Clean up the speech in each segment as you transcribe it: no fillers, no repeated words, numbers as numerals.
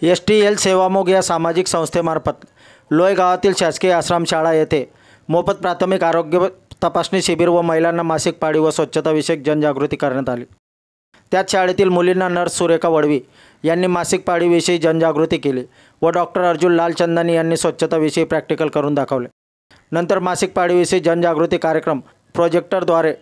STL सेवामोग या सामाजिक संस्थेमार्फत लोय गावातील शासकीय आश्रमशाळा येथे मोफत प्राथमिक आरोग्य तपासणी शिबिर व महिलांना मासिक पाळी व स्वच्छताविषयक जनजागृती करण्यात आली। त्यात शाळेतील मुलींना नर्स सुरेखा वडवी यांनी मासिक पाळीविषयी जनजागृती केली व डॉक्टर अर्जुन लालचंदानी यांनी स्वच्छताविषयी प्रॅक्टिकल करून दाखवले। नंतर मासिक पाळीविषयी जनजागृती कार्यक्रम प्रोजेक्टरद्वारे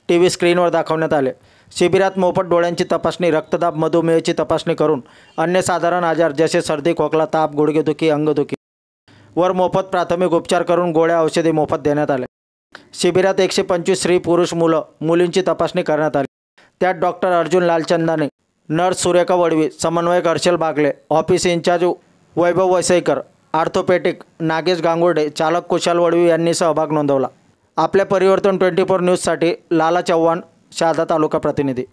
TV स्क्रीनवर दाखवण्यात आले। शिबिरात मोफत डोळ्यांची तपासणी, रक्तदाब, मधुमेहाची तपासणी करून अन्य साधारण आजार जसे सर्दी, खोकला, ताप, गुडघेदुखी, अंगदुखी वर मोफत प्राथमिक उपचार करून गोळ्या औषधे मोफत देण्यात आले। शिबिरात 125 स्त्री पुरुष मुलींची तपासणी करण्यात आली। त्यात डॉक्टर अर्जुन लालचंदानी, नर्स सुरेखा वडवी, समन्वयक हर्षल बागले, ऑफिस इंचार्ज वैभव वसईकर, ऑर्थोपेडिक नागेश गांगुर्डे, चालक कुशाल वडवी यांनी सहभाग नोंदवला। आपल्या परिवर्तन 24 न्यूजसाठी लाला चव्हाण, शहादा तालुका प्रतिनिधी।